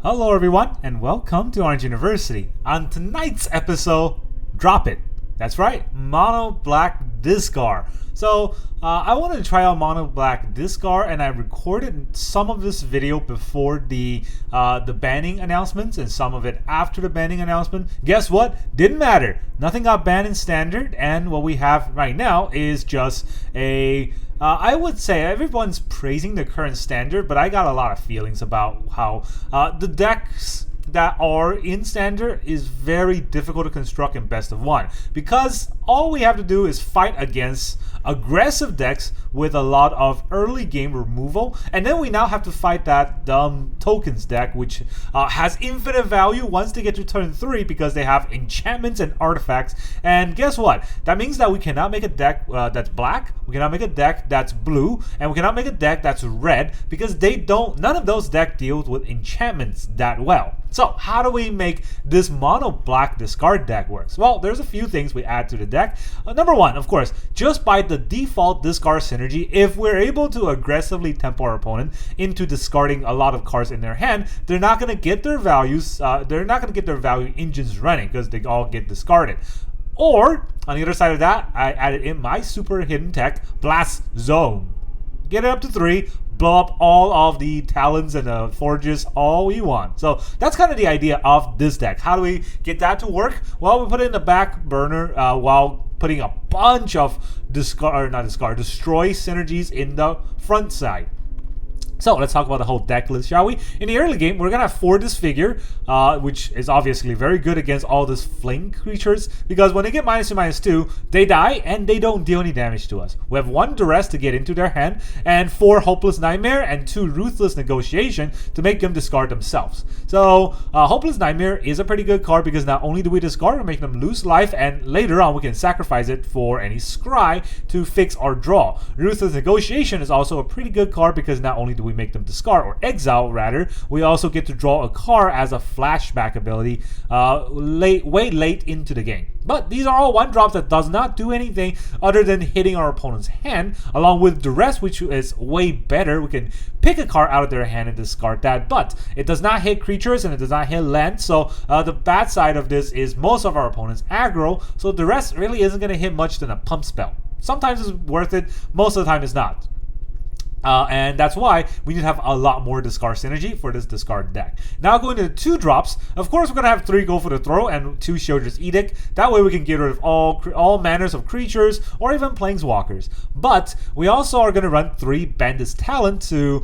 Hello everyone and welcome to Orange University. On tonight's episode, drop it. That's right, Mono Black Discard. So I wanted to try out Mono Black Discard, and I recorded some of this video before the banning announcements and some of it after the banning announcement. Guess what? Didn't matter. Nothing got banned in standard, and what we have right now is just a I would say everyone's praising the current standard, but I got a lot of feelings about how the decks that are in standard is very difficult to construct in best of one, because all we have to do is fight against aggressive decks with a lot of early game removal, and then we now have to fight that dumb tokens deck which has infinite value once they get to turn 3 because they have enchantments and artifacts. And guess what? That means that we cannot make a deck that's black, we cannot make a deck that's blue, and we cannot make a deck that's red, because none of those decks deal with enchantments that well. So how do we make this mono black discard deck works? Well, there's a few things we add to the deck. Number one, of course, just by the default discard synergy, if we're able to aggressively tempo our opponent into discarding a lot of cards in their hand, they're not going to get their values, they're not going to get their value engines running because they all get discarded. Or, on the other side of that, I added in my super hidden tech, Blast Zone. Get it up to 3, blow up all of the talons and the forges all we want. So that's kind of the idea of this deck. How do we get that to work? Well, we put it in the back burner while putting a bunch of destroy synergies in the front side. So let's talk about the whole deck list, shall we? In the early game, we're going to have 4 Disfigure, which is obviously very good against all these fling creatures, because when they get -2, -2, they die and they don't deal any damage to us. We have 1 Duress to get into their hand, and 4 Hopeless Nightmare, and 2 Ruthless Negotiation to make them discard themselves. So Hopeless Nightmare is a pretty good card, because not only do we discard, we make them lose life, and later on we can sacrifice it for any scry to fix our draw. Ruthless Negotiation is also a pretty good card, because not only do we make them discard, or exile rather, we also get to draw a card as a flashback ability way late into the game. But these are all 1-drops that does not do anything other than hitting our opponent's hand, along with Duress, which is way better. We can pick a card out of their hand and discard that, but it does not hit creatures and it does not hit land. So the bad side of this is most of our opponents aggro, so Duress really isn't going to hit much than a pump spell. Sometimes it's worth it, most of the time it's not. And that's why we need to have a lot more discard synergy for this discard deck. Now going to the 2-drops, of course we're going to have 3 Go for the Throw and 2 Sheoldred's Edict. That way we can get rid of all manners of creatures or even planeswalkers. But we also are going to run 3 Bandit's Talent to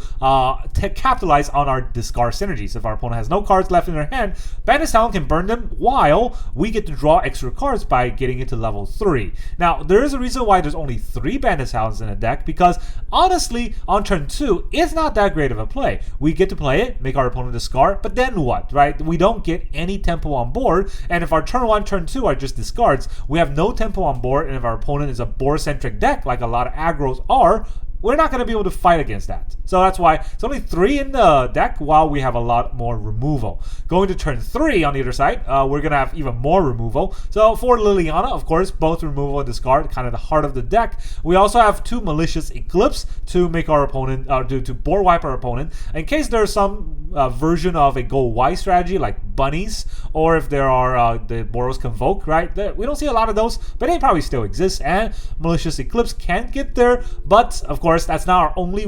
capitalize on our discard synergies. If our opponent has no cards left in their hand, Bandit's Talent can burn them while we get to draw extra cards by getting it to level 3. Now there is a reason why there's only 3 Bandit's Talents in a deck, because honestly, on turn 2, it's not that great of a play. We get to play it, make our opponent discard, but then what, right? We don't get any tempo on board, and if our turn 1, turn 2 are just discards, we have no tempo on board, and if our opponent is a board-centric deck, like a lot of aggros are, we're not going to be able to fight against that. So that's why it's only 3 in the deck while we have a lot more removal. Going to turn 3 on the other side, we're going to have even more removal. So for Liliana, of course, both removal and discard, kind of the heart of the deck. We also have 2 Malicious Eclipse to make our opponent, to board wipe our opponent. In case there's some version of a go wide strategy like bunnies, or if there are the Boros Convoke, right? We don't see a lot of those, but they probably still exist, and Malicious Eclipse can get there, but of course that's not our only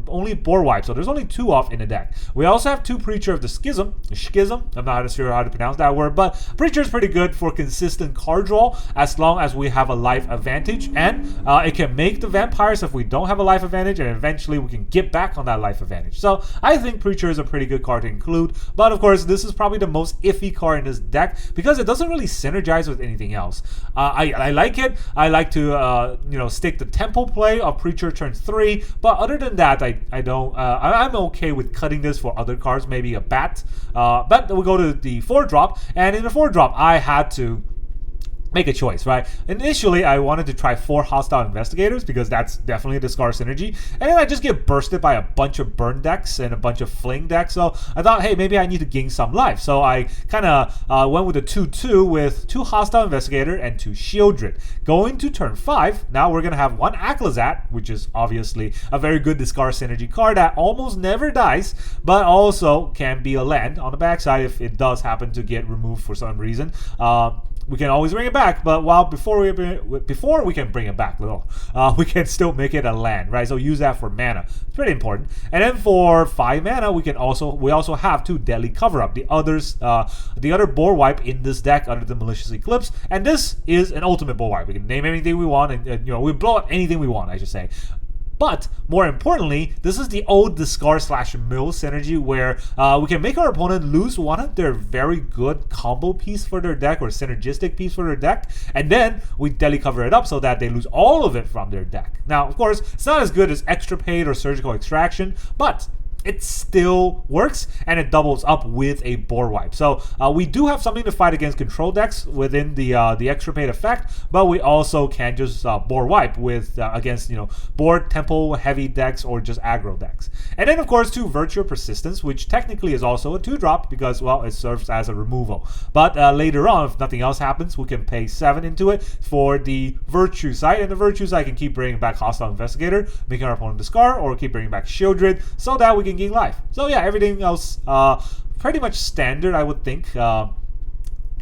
only board wipe, so there's only 2 off in the deck. We also have 2 Preacher of the Schism, I'm not sure how to pronounce that word, but Preacher is pretty good for consistent card draw as long as we have a life advantage, and it can make the vampires if we don't have a life advantage, and eventually we can get back on that life advantage. So I think Preacher is a pretty good card to include, but of course this is probably the most iffy card in this deck because it doesn't really synergize with anything else. I like it. I like to stick the tempo play of Preacher turn 3, but other than that I don't I'm okay with cutting this for other cards, maybe a bat, but we go to the 4-drop, and in the 4-drop I had to make a choice, right? Initially, I wanted to try 4 Hostile Investigators because that's definitely the Scar synergy. And then I just get bursted by a bunch of burn decks and a bunch of fling decks. So I thought, hey, maybe I need to gain some life. So I kind of went with a 2-2 with 2 Hostile Investigator and 2 Shieldred. Going to turn 5, now we're going to have 1 Aclazotz, which is obviously a very good Discard synergy card that almost never dies, but also can be a land on the backside if it does happen to get removed for some reason. We can always bring it back, but before we can bring it back, we can still make it a land, right? So use that for mana. It's pretty important. And then for 5 mana, we also have 2 Deadly Cover Up, the other board wipe in this deck under the Malicious Eclipse, and this is an ultimate board wipe. We can name anything we want, and we blow up anything we want, I should say. But more importantly, this is the old Discard / Mill synergy where we can make our opponent lose one of their very good combo piece for their deck or synergistic piece for their deck, and then we Deadly Cover it up so that they lose all of it from their deck. Now, of course, it's not as good as Extirpate or Surgical Extraction, but it still works, and it doubles up with a board wipe. So we do have something to fight against control decks within the Extirpate effect, but we also can just board wipe with against board tempo heavy decks or just aggro decks. And then of course 2 Virtue of Persistence, which technically is also a 2-drop because, well, it serves as a removal. But later on, if nothing else happens, we can pay 7 into it for the Virtue side, and the Virtue side can keep bringing back Hostile Investigator, making our opponent discard, or keep bringing back Shieldred so that we can gain life. So yeah, everything else pretty much standard, I would think.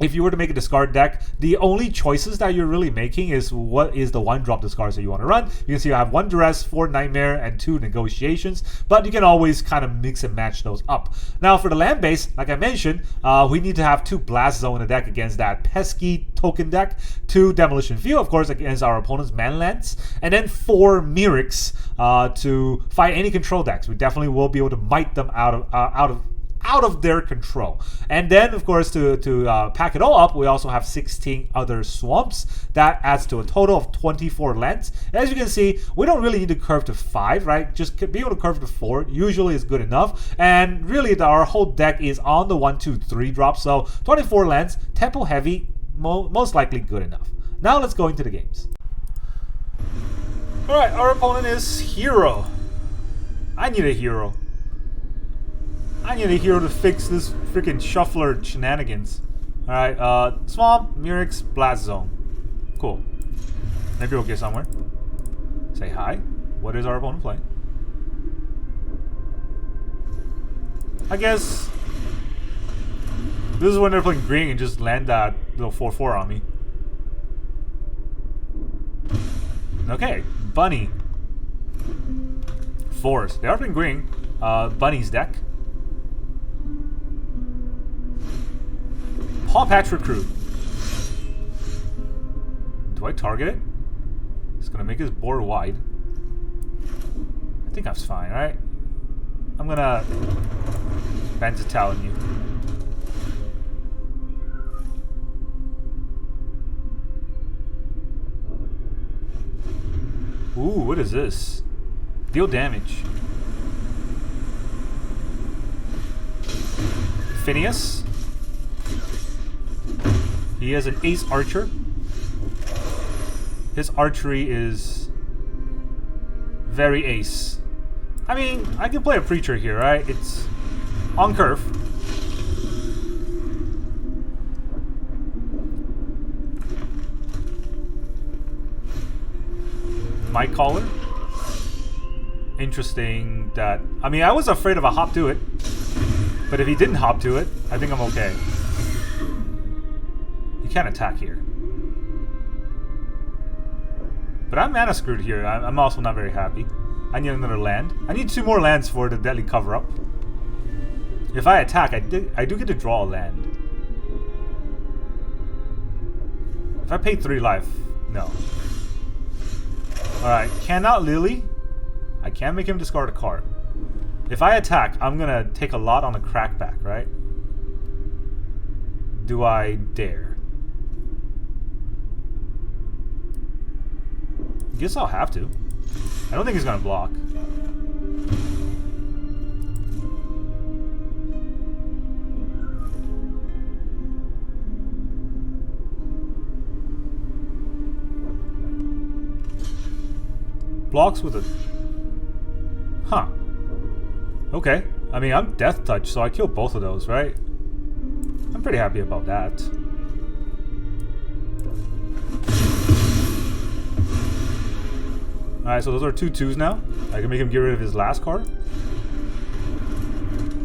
If you were to make a discard deck, the only choices that you're really making is what is the 1-drop discards that you want to run. You can see I have 1 Duress, 4 Nightmare, and 2 Negotiations, but you can always kind of mix and match those up. Now for the land base, like I mentioned, we need to have 2 Blast Zone in the deck against that pesky token deck, 2 Demolition Field, of course, against our opponent's man lands, and then 4 Mirrex to fight any control decks. We definitely will be able to mite them out of their control. And then of course to pack it all up, we also have 16 other swamps. That adds to a total of 24 lands. As you can see, we don't really need to curve to 5, right? Just be able to curve to 4 usually is good enough, and really our whole deck is on the 1, 2, 3 drop, so 24 lands, tempo heavy, most likely good enough. Now let's go into the games. Alright, our opponent is Hero. I need a hero. I need a hero to fix this freaking shuffler shenanigans. Alright, Swamp, Mirrex, Blast Zone. Cool. Maybe we'll get somewhere. Say hi. What is our opponent playing? I guess this is when they're playing green and just land that little 4/4 on me. Okay, Bunny. Forest. They are playing green. Bunny's deck. Paw Patch Recruit. Do I target it? It's gonna make his board wide. I think that's fine, right? I'm gonna Bandit on you. Ooh, what is this? Deal damage. Phineas. He has an ace archer. His archery is very ace. I mean, I can play a preacher here, right? It's on curve. Might Caller. Interesting that... I mean, I was afraid of a hop to it. But if he didn't hop to it, I think I'm okay. He can't attack here. But I'm mana screwed here. I'm also not very happy. I need another land. I need 2 more lands for the Deadly Cover Up. If I attack, I do get to draw a land. If I pay 3 life, no. Alright, cannot Lily. I can make him discard a card. If I attack, I'm gonna take a lot on the crackback, right? Do I dare? Guess I'll have to. I don't think he's gonna block. blocks with a... Huh. Okay. I mean, I'm Death Touch, so I kill both of those, right? I'm pretty happy about that. Alright, so those are 2/2s now. I can make him get rid of his last card.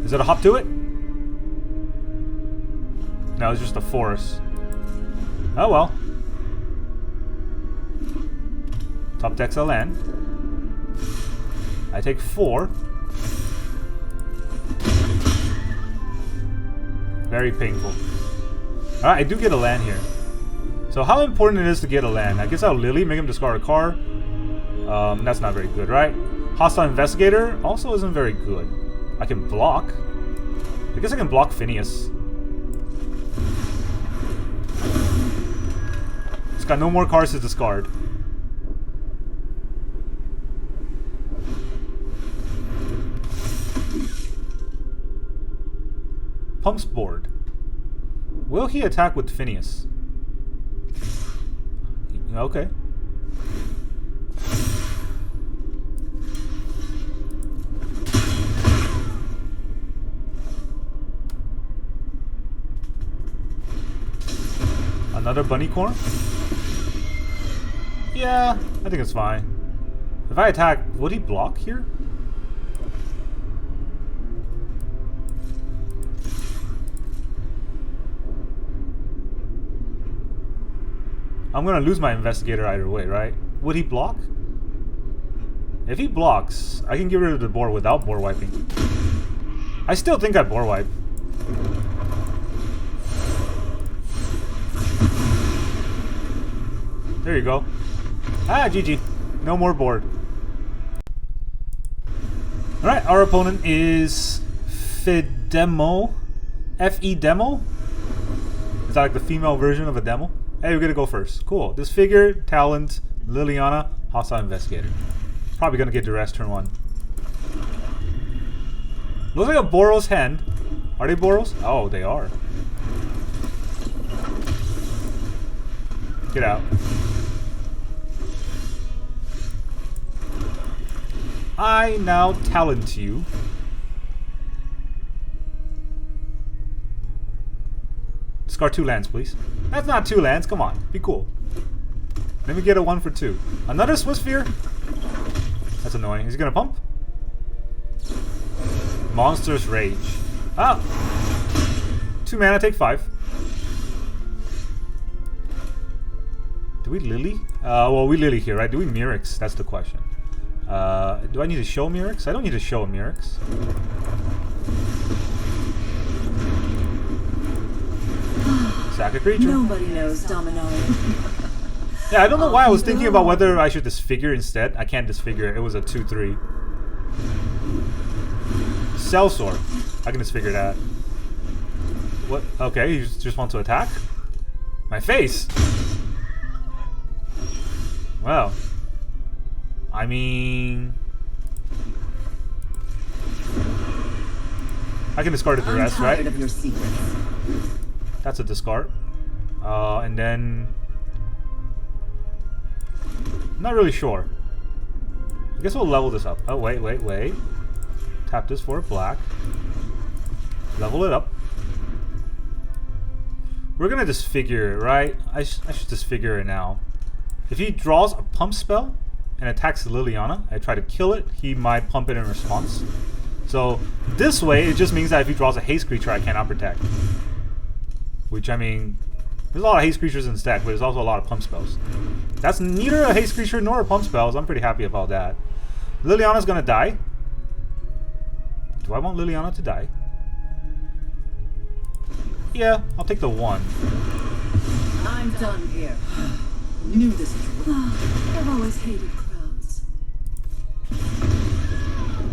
Is it a hop to it? No, it's just a force. Oh well. Top decks a land. I take 4. Very painful. Alright, I do get a land here. So how important it is to get a land? I guess I'll Lily, make him discard a card. That's not very good, right? Hostile Investigator also isn't very good. I can block. I guess I can block Phineas. It's got no more cards to discard. Pumps board. Will he attack with Phineas? Okay. Another bunnycorn? Yeah, I think it's fine. If I attack, would he block here? I'm gonna lose my investigator either way, right? Would he block? If he blocks, I can get rid of the board without board wiping. I still think I board wipe. There you go. Ah, GG. No more board. Alright, our opponent is Fedemo. F-E-Demo? Is that like the female version of a demo? Hey, we're gonna go first. Cool. Disfigure, Talent, Liliana, Hostile Investigator. Probably gonna get Duress turn 1. Looks like a Boros hand. Are they Boros? Oh, they are. Get out. I now talent you. Discard 2 lands, please. That's not 2 lands. Come on, be cool. Let me get a 1 for 2. Another Swiss Sphere? That's annoying. Is he gonna pump? Monster's Rage. Ah! 2 mana, take 5. Do we Lily? Well, we Lily here, right? Do we Mirrex? That's the question. Do I need to show Mirrex? I don't need to show a Mirrex. Sack a creature. Nobody knows Domino. Yeah, I don't know why I was thinking about whether I should disfigure instead. I can't disfigure. It was a 2/3. Sellsword. I can disfigure that. What? Okay, you just want to attack? My face! Well. I mean... I can discard the rest, right? Of your secrets. That's a discard. And then... Not really sure. I guess we'll level this up. Oh, wait. Tap this for a black. Level it up. We're gonna disfigure, right? I should disfigure it now. If he draws a pump spell and attacks Liliana, I try to kill it, he might pump it in response. So this way, it just means that if he draws a haste creature, I cannot protect. Which, I mean, there's a lot of haste creatures in the stack, but there's also a lot of pump spells. That's neither a haste creature nor a pump spell, so I'm pretty happy about that. Liliana's gonna die. Do I want Liliana to die? Yeah, I'll take the 1. I'm done here. Knew this would work. I've always hated crowds.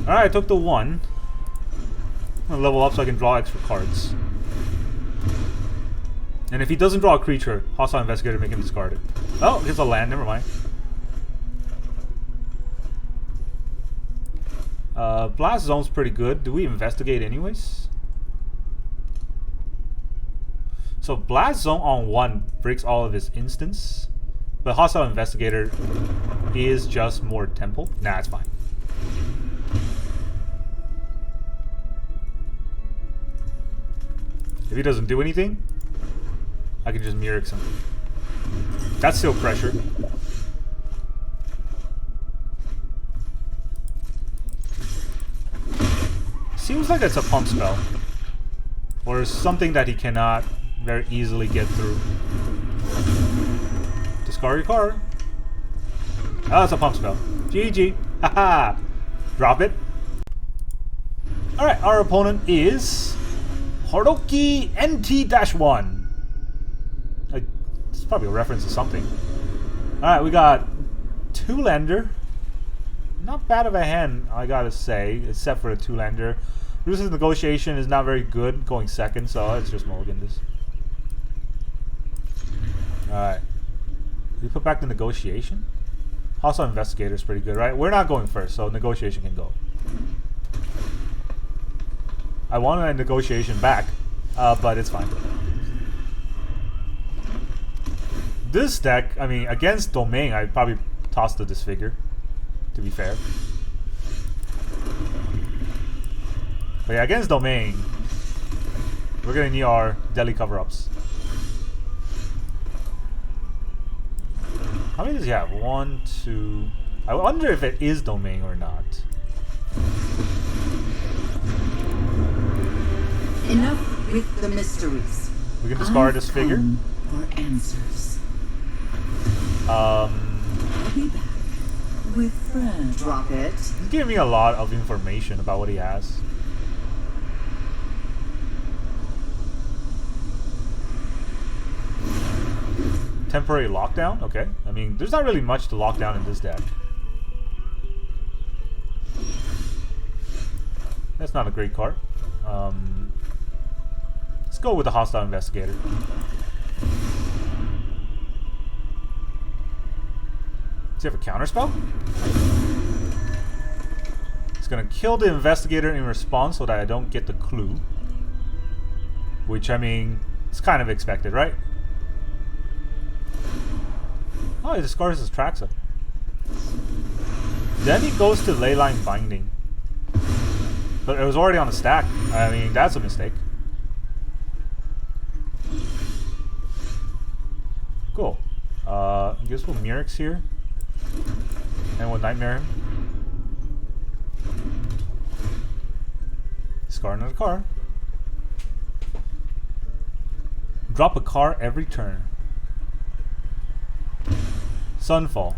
Alright, I took the 1. I'm gonna level up so I can draw extra cards. And if he doesn't draw a creature, Hostile Investigator, make him discard it. Oh, it's a land, never mind. Blast Zone's pretty good. Do we investigate anyways? So Blast Zone on 1 breaks all of his instants. But Hostile Investigator is just more temple. Nah, it's fine. If he doesn't do anything, I can just Mirrex him. That's still pressure. Seems like it's a pump spell. Or something that he cannot very easily get through. Discard your card. Oh, it's a pump spell. GG. Haha. Drop it. Alright, our opponent is Horoki NT-1. It's probably a reference to something. Alright, we got 2-lander. Not bad of a hand, I gotta say, except for the 2-lander. Bruce's negotiation is not very good going second, so let's just mulligan this. Alright. Did we put back the negotiation? Hostile Investigator is pretty good, right? We're not going first, so negotiation can go. I wanted a negotiation back, but it's fine. This deck, I mean, against Domain, I'd probably toss the Disfigure, to be fair. But yeah, against Domain, we're gonna need our Deadly Cover-Ups. How many does he have? 1, 2... I wonder if it is Domain or not. Enough with the mysteries. We can discard this figure. For answers. I'll be back with friends. Drop it. He's giving me a lot of information about what he has. Temporary lockdown? Okay. I mean, there's not really much to lock down in this deck. That's not a great card. Let's go with the Hostile Investigator. Does he have a counterspell? It's gonna kill the Investigator in response so that I don't get the clue. Which, I mean, it's kind of expected, right? Oh, he discards his Traxa. Then he goes to Leyline Binding. But it was already on the stack. I mean, that's a mistake. Cool. I guess we'll Mirrex here. And we'll Nightmare him. Discard another card. Drop a card every turn. Sunfall.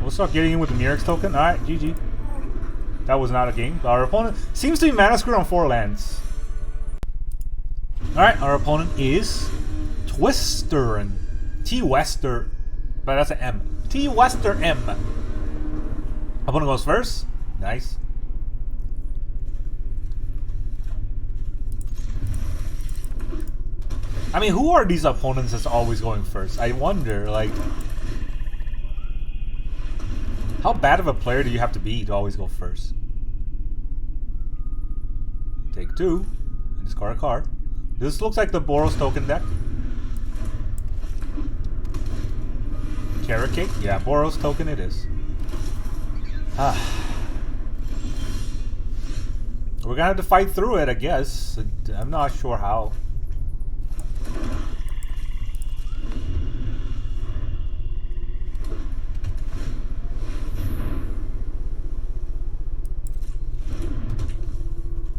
We'll start getting in with the Mirrex token. Alright, GG. That was not a game. Our opponent seems to be mana screwed on 4 lands. Alright, our opponent is Twisterin. T-Wester. But that's an M. T-Wester M. Opponent goes first. Nice. I mean, who are these opponents that's always going first? I wonder, like... How bad of a player do you have to be to always go first? Take 2. And discard a card. This looks like the Boros token deck. Carrot Cake? Yeah, Boros token it is. We're gonna have to fight through it, I guess. I'm not sure how.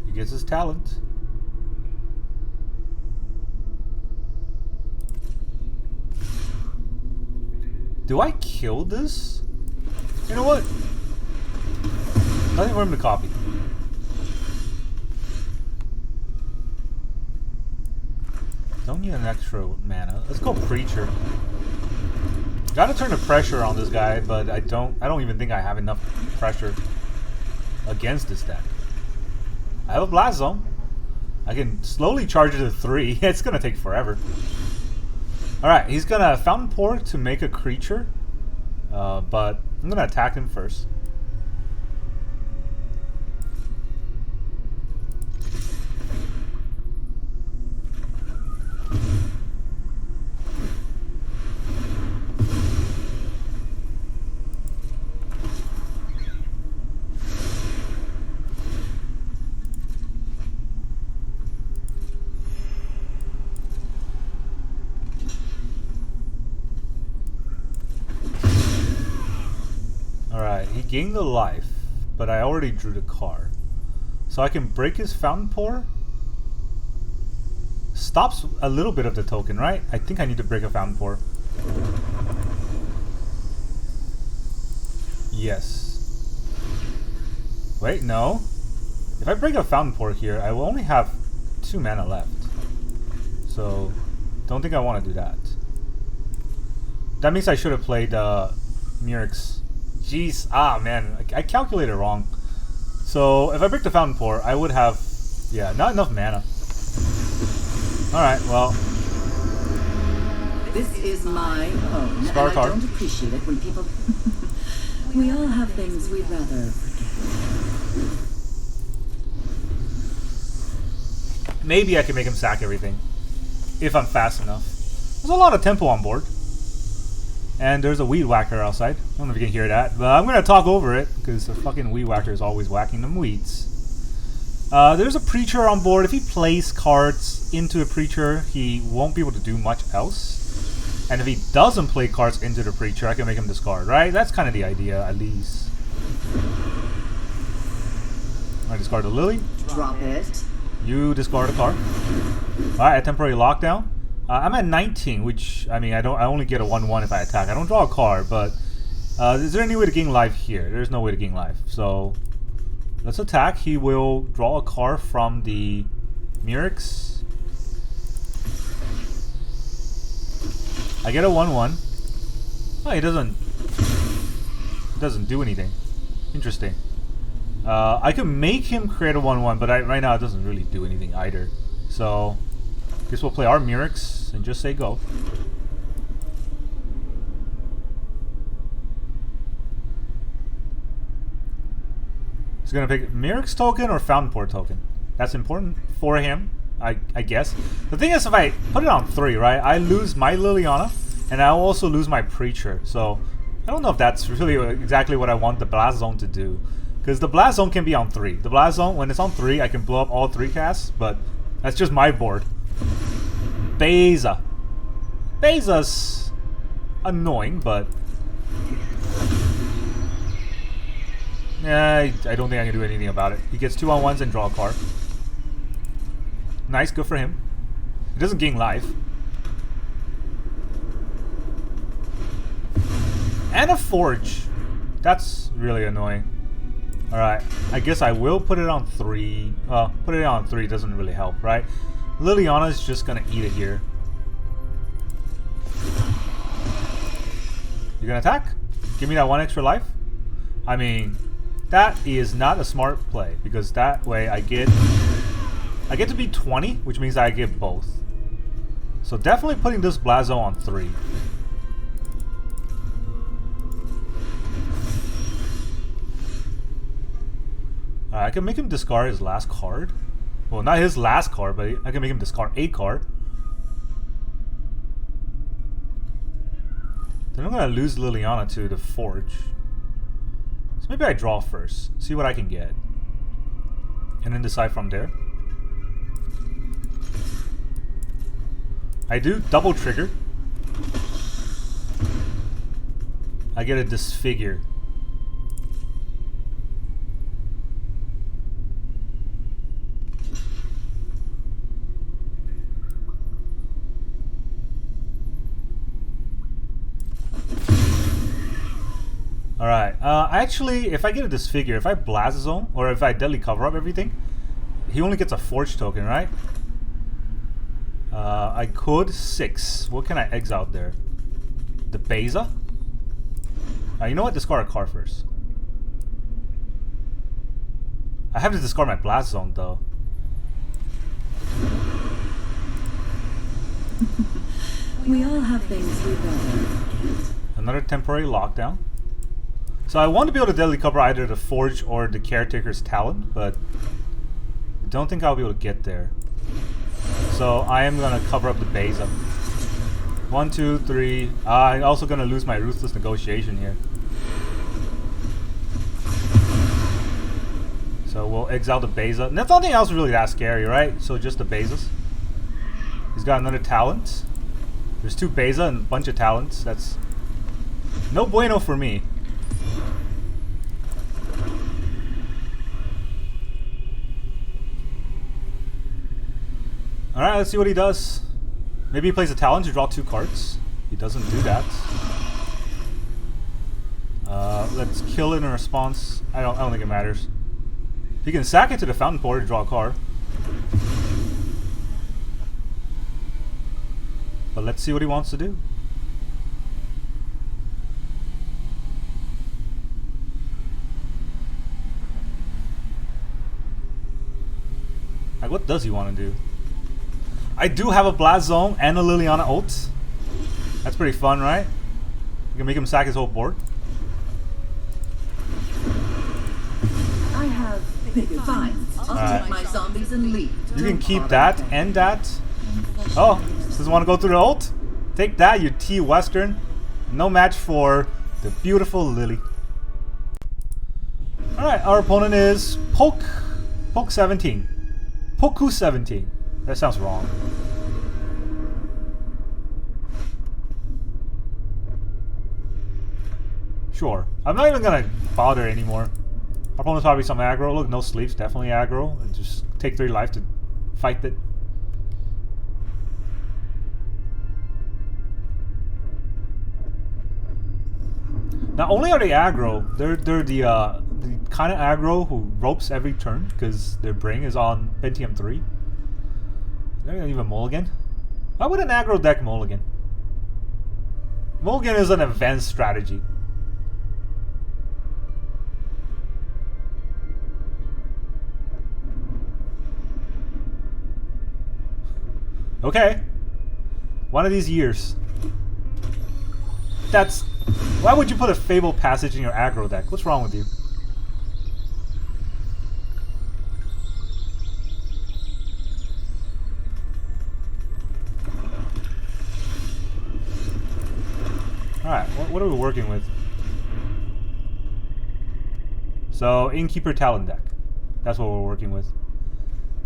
He gets his talent. Do I kill this? You know what? Nothing for him to copy. Don't need an extra mana. Let's go Preacher. Gotta turn the pressure on this guy, but I don't even think I have enough pressure against this deck. I have a Blast Zone. I can slowly charge it to 3. It's gonna take forever. Alright, he's gonna Fountain Pour to make a creature. But I'm gonna attack him first. he gained a life, but I already drew the card. So I can break his Fountain Pour. Stops a little bit of the token, right? I think I need to break a Fountain Pour. Yes. Wait, no. If I break a Fountain Pour here, I will only have 2 mana left. So, don't think I want to do that. That means I should have played Mirrex. Jeez, man, I calculated wrong. So, if I break the Fountain Pour, I would have, yeah, not enough mana. Alright, well. This is my home, and Scar I card. don't appreciate it when people... We all have things we'd rather forget. Maybe I can make him sack everything. If I'm fast enough. There's a lot of tempo on board. And there's a weed whacker outside. I don't know if you can hear that, but I'm going to talk over it because the fucking weed whacker is always whacking them weeds. There's a preacher on board. If he plays cards into a preacher, he won't be able to do much else. And if he doesn't play cards into the preacher, I can make him discard, right? That's kind of the idea, at least. I discard the Lily. Drop it. You discard a card. Alright, a temporary lockdown. I'm at 19, which, I mean, I only get a 1/1 if I attack. I don't draw a card, but is there any way to gain life here? There's no way to gain life. So, let's attack. He will draw a card from the Mirrex. I get a 1/1. Oh, he doesn't do anything. Interesting. I can make him create a 1/1, but right now it doesn't really do anything either. So, guess we'll play our Mirrex and just say go. He's gonna pick Mirrex token or Fountain Pour token. That's important for him, I guess. The thing is, if I put it on 3, right, I lose my Liliana, and I also lose my Preacher. So, I don't know if that's really exactly what I want the Blast Zone to do. Because the Blast Zone can be on 3. The Blast Zone, when it's on 3, I can blow up all 3 casts, but that's just my board. Beza. Beza's annoying, but... yeah, I don't think I can do anything about it. He gets 2/1s and draw a card. Nice, good for him. He doesn't gain life. And a Forge. That's really annoying. Alright, I guess I will put it on 3. Well, put it on 3 doesn't really help, right? Liliana is just gonna eat it here. You gonna attack? Give me that 1 extra life? I mean, that is not a smart play, because that way I get to be 20, which means I get both. So definitely putting this Blazo on 3. I can make him discard his last card. Well, not his last card, but I can make him discard a card. Then I'm gonna lose Liliana to the Forge. So maybe I draw first, see what I can get, and then decide from there. I do double trigger. I get a Disfigure. Alright, actually, if I get a Disfigure, if I Blast Zone, or if I Deadly Cover Up everything, he only gets a Forge token, right? I could 6. What can I exile there? The Beza? You know what? Discard a card first. I have to discard my Blast Zone, though. We all have things we'd rather forget. Another temporary lockdown. So I want to be able to deadly cover either the Forge or the Caretaker's Talon, but I don't think I'll be able to get there. So I am going to cover up the base up. 1, 2, 3. I'm also going to lose my Ruthless Negotiation here. So we'll exile the Beza. Nothing else really that scary, right? So just the Bezas. He's got another talent. There's 2 Beza and a bunch of talents. That's no bueno for me. Alright, let's see what he does. Maybe he plays a Talon to draw 2 cards. He doesn't do that. Let's kill it in response. I don't think it matters. He can sack it to the Fountain Porter to draw a card. But let's see what he wants to do. Like, what does he want to do? I do have a Blast Zone and a Liliana ult. That's pretty fun, right? You can make him sack his whole board. I have bigger finds. I'll take my zombies and leave. You can keep that and that. Oh, doesn't want to go through the ult? Take that, you T Western. No match for the beautiful Lily. Alright, our opponent is Poke 17. Poku 17. That sounds wrong. Sure. I'm not even gonna bother anymore. Our opponent's probably some aggro. Look, no sleeps, definitely aggro. And just take 3 life to fight it. Not only are they aggro, they're the kind of aggro who ropes every turn because their bring is on Pentium 3. They're gonna leave a mulligan. Why would an aggro deck mulligan? Mulligan is an advanced strategy. Okay. One of these years. That's... Why would you put a Fable Passage in your aggro deck? What's wrong with you? Alright, what are we working with? So, Innkeeper Talon deck. That's what we're working with.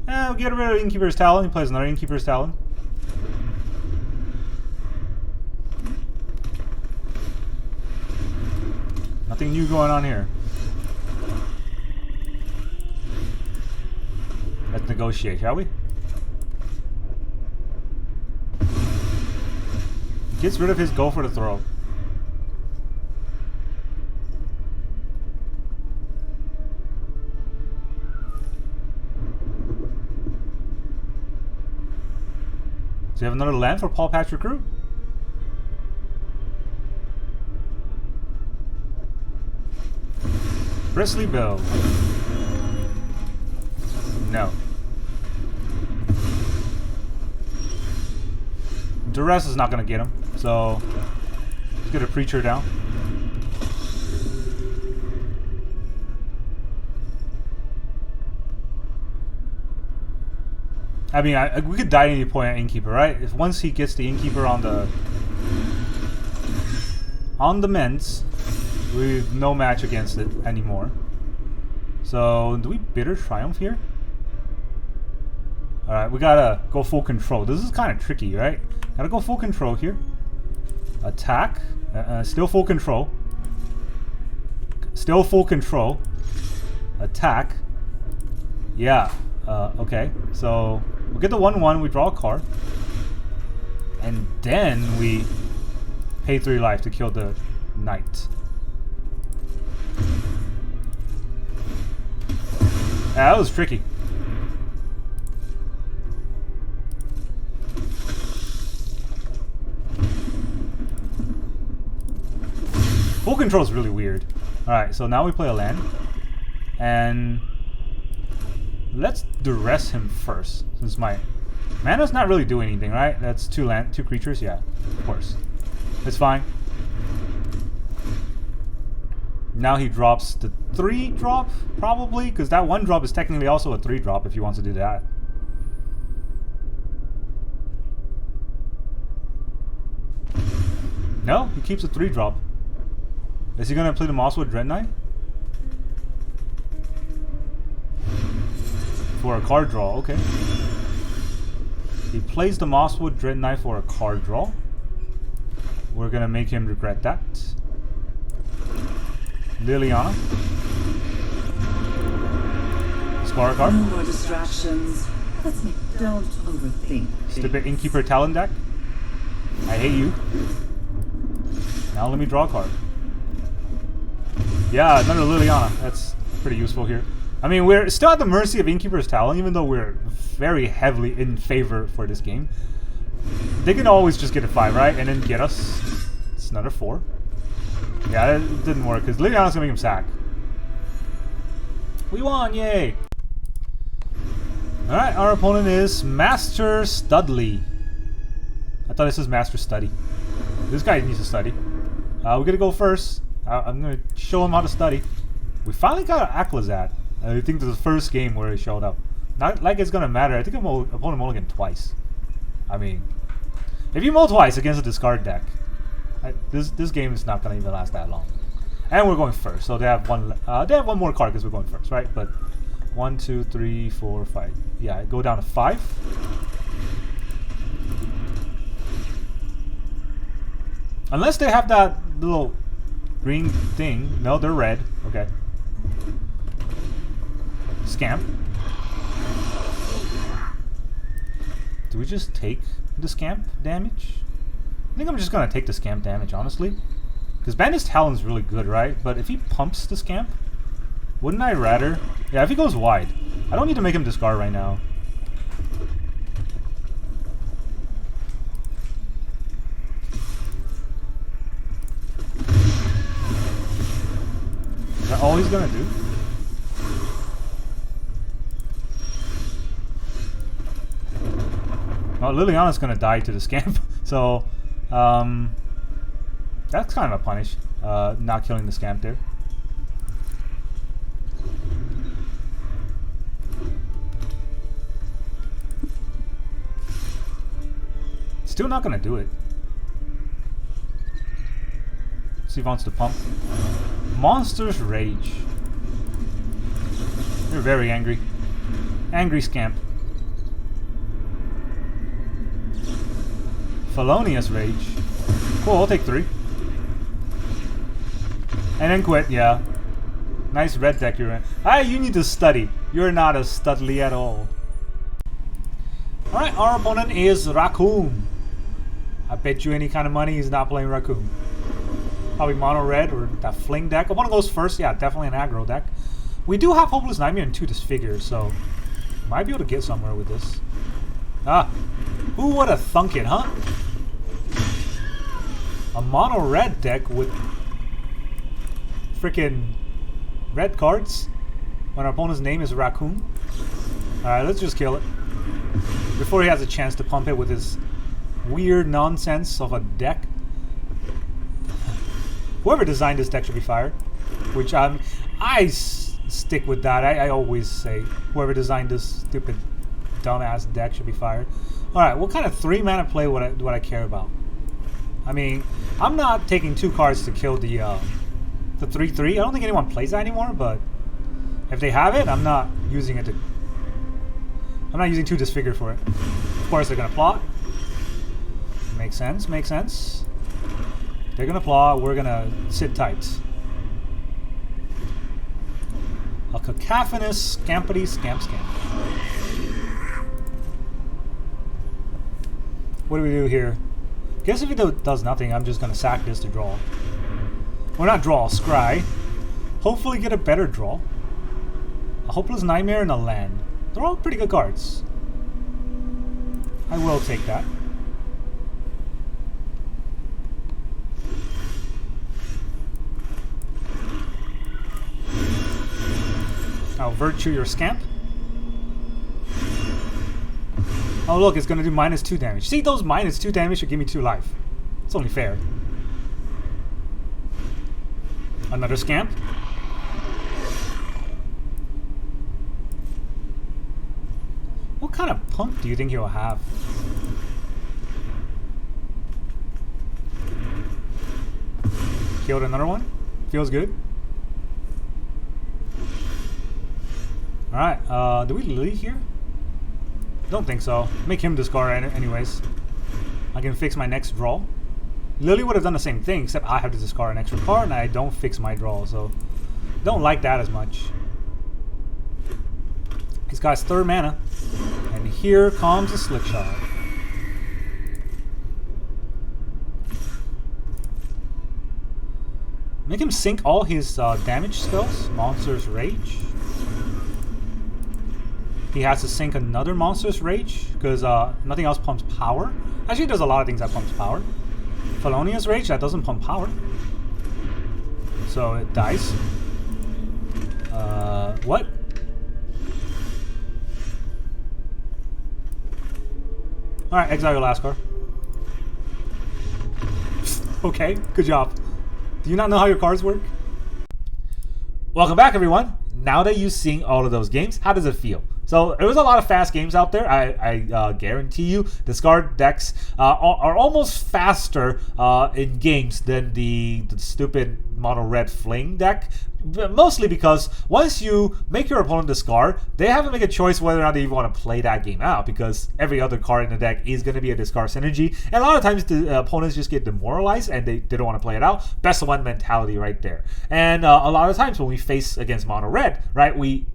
We'll get rid of Innkeeper's Talon. He plays another Innkeeper's Talon. Nothing new going on here. Let's negotiate, shall we? Gets rid of his go for the throw. Do you have another land for Paul Patch Recruit? Bristly Bill. No. Duress is not going to get him, so let's get a Preacher down. I mean, we could die at any point at Innkeeper, right? If once he gets the Innkeeper on the mends, we've no match against it anymore. So, do we Bitter Triumph here? Alright, we gotta go full control. This is kind of tricky, right? Gotta go full control here. Attack. Still full control. Still full control. Attack. Yeah. Okay. So, we'll get the 1/1, we draw a card. And then we pay 3 life to kill the Knight. Yeah, that was tricky. Full control is really weird. Alright, so now we play a land. And let's Duress him first. Since my mana's not really doing anything, right? That's 2 creatures? Yeah, of course. It's fine. Now he drops the 3-drop, probably, because that 1-drop is technically also a 3-drop if he wants to do that. No, he keeps a 3-drop. Is he going to play the Mosswood Dread Knight? For a card draw, okay. He plays the Mosswood Dread Knight for a card draw. We're going to make him regret that. Liliana. Scar a card. No more distractions. Let's make. Don't overthink. Stupid Innkeeper Talon deck. I hate you. Now let me draw a card. Yeah, another Liliana. That's pretty useful here. I mean, we're still at the mercy of Innkeeper's Talon, even though we're very heavily in favor for this game. They can always just get a 5, right? And then get us. It's another 4. Yeah, it didn't work because Liliana's gonna make him sack. We won, yay! Alright, our opponent is Master Studley. I thought this was Master Study. This guy needs to study. We're gonna go first. I'm gonna show him how to study. We finally got Aclazotz. I think this is the first game where he showed up. Not like it's gonna matter. I think I'm opponent mulligan twice. I mean, if you mull twice against a discard deck, this game is not gonna even last that long. And we're going first, so they have one. They have one more card because we're going first, right? But 1, 2, 3, 4, 5. Yeah, go down to 5. Unless they have that little green thing. No, they're red. Okay. Scamp. Do we just take the scamp damage? I think I'm just gonna take the scamp damage, honestly. Because Bandit's Talon's really good, right? But if he pumps the scamp, wouldn't I rather? Yeah, if he goes wide. I don't need to make him discard right now. Is that all he's gonna do? Well, Liliana's gonna die to the scamp, so that's kind of a punish, not killing the scamp there. Still not gonna do it. See if he wants to pump. Monster's Rage. You're very angry. Angry scamp. Felonious Rage. Cool, I'll take 3. And then quit, yeah. Nice red deck you're in. Hey, you need to study. You're not a Studley at all. Alright, our opponent is Raccoon. I bet you any kind of money he's not playing Raccoon. Probably mono red or that fling deck. Opponent goes first, yeah, definitely an aggro deck. We do have Hopeless Nightmare and 2 Disfigure, so might be able to get somewhere with this. Ah, who would have thunk it, huh? A mono red deck with freaking red cards when our opponent's name is Raccoon. Alright, let's just kill it before he has a chance to pump it with his weird nonsense of a deck. Whoever designed this deck should be fired. Which I stick with that. I always say whoever designed this stupid dumbass deck should be fired. Alright, what kind of 3-mana play would I care about? I mean, I'm not taking 2 cards to kill the 3/3. I don't think anyone plays that anymore, but if they have it, I'm not using it to. I'm not using 2 Disfigure for it. Of course, they're gonna plot. Makes sense. Makes sense. They're gonna plot. We're gonna sit tight. A cacophonous scampity scamp. What do we do here? Guess if he does nothing, I'm just gonna sack this to draw. Or not draw, scry. Hopefully get a better draw. A Hopeless Nightmare and a land. They're all pretty good cards. I will take that. I'll virtue your scamp. Oh look, it's gonna do -2 damage. See, those -2 damage should give me 2 life. It's only fair. Another scamp. What kind of pump do you think he'll have? Killed another one. Feels good. Alright, do we lead here? Don't think so. Make him discard anyways. I can fix my next draw. Lily would have done the same thing, except I have to discard an extra card and I don't fix my draw, so don't like that as much. This guy's 3rd mana. And here comes the Slick Shot. Make him sink all his damage spells. Monster's Rage. He has to sink another Monster's Rage because nothing else pumps power. Actually, there's a lot of things that pumps power. Felonious Rage, that doesn't pump power. So it dies. What? Alright, exile your last card. Okay, good job. Do you not know how your cards work? Welcome back, everyone. Now that you've seen all of those games, how does it feel? So there was a lot of fast games out there. I guarantee you, discard decks are almost faster in games than the stupid mono red fling deck. Mostly because once you make your opponent discard, they have to make a choice whether or not they even want to play that game out, because every other card in the deck is going to be a discard synergy. And a lot of times the opponents just get demoralized and they don't want to play it out. Best of one mentality right there. And a lot of times when we face against mono red, right, we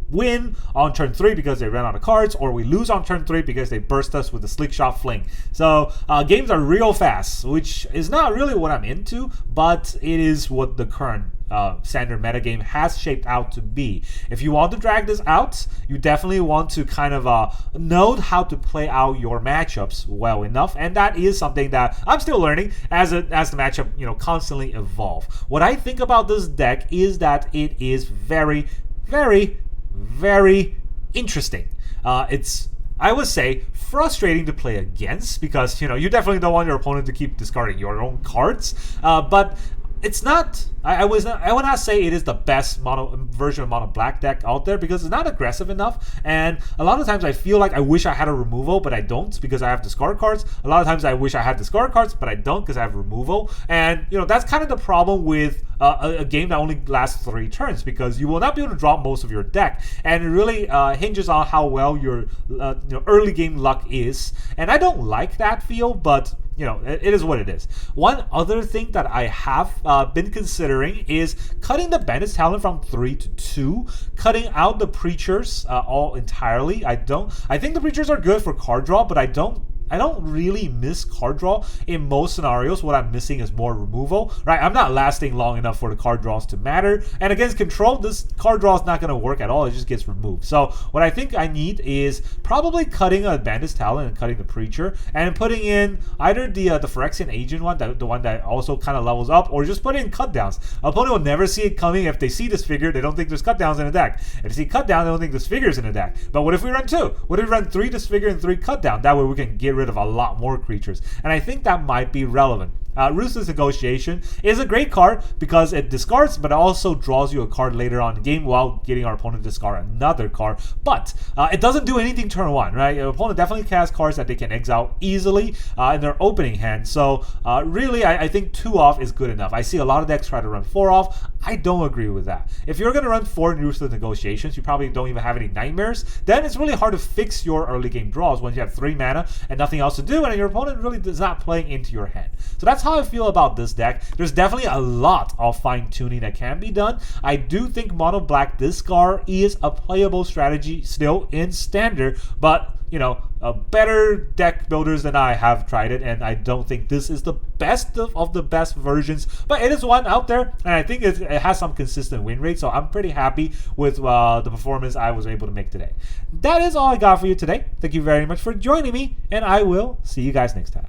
win on turn 3 because they ran out of cards, or we lose on turn 3 because they burst us with the Slick Shot Fling. So games are real fast, which is not really what I'm into, but it is what the current standard metagame has shaped out to be. If you want to drag this out, you definitely want to kind of know how to play out your matchups well enough, and that is something that I'm still learning as the matchup constantly evolve. What I think about this deck is that it is very, very, very interesting. It's, I would say, frustrating to play against because you definitely don't want your opponent to keep discarding your own cards, but it's not. I would not say it is the best version of mono black deck out there because it's not aggressive enough, and a lot of times I feel like I wish I had a removal, but I don't because I have discard cards. A lot of times I wish I had discard cards, but I don't because I have removal, and that's kind of the problem with a game that only lasts 3 turns, because you will not be able to draw most of your deck, and it really hinges on how well your early game luck is, and I don't like that feel, but it is what it is. One other thing that I have been considering is cutting the Bandit's Talent from 3 to 2, cutting out the Preachers all entirely. I think the Preachers are good for card draw, but I don't really miss card draw in most scenarios. What I'm missing is more removal, right? I'm not lasting long enough for the card draws to matter. And against control, this card draw is not going to work at all. It just gets removed. So what I think I need is probably cutting a Bandit's Talent and cutting the Preacher and putting in either the Phyrexian Agent one, the one that also kind of levels up, or just put in cut downs. Opponent will never see it coming. If they see Disfigure, they don't think there's cut downs in the deck. If they see cut down, they don't think Disfigure's in the deck. But what if we run 2? What if we run 3 Disfigure and 3 cut down? That way we can get rid of a lot more creatures, and I think that might be relevant. Ruthless Negotiation is a great card because it discards, but it also draws you a card later on in the game while getting our opponent to discard another card. But it doesn't do anything turn 1, right? Your opponent definitely casts cards that they can exile easily in their opening hand. So really, I think 2 off is good enough. I see a lot of decks try to run 4 off. I don't agree with that. If you're going to run 4 Ruthless Negotiations, you probably don't even have any Nightmares. Then it's really hard to fix your early game draws when you have 3 mana and nothing else to do, and your opponent really is not playing into your hand. So that's how I feel about this deck. There's definitely a lot of fine-tuning that can be done. I do think mono black discard is a playable strategy still in standard, but better deck builders than I have tried it, and I don't think this is the best of the best versions, but it is one out there, and I think it has some consistent win rate, so I'm pretty happy with the performance I was able to make today. That is all I got for you today. Thank you very much for joining me, and I will see you guys next time.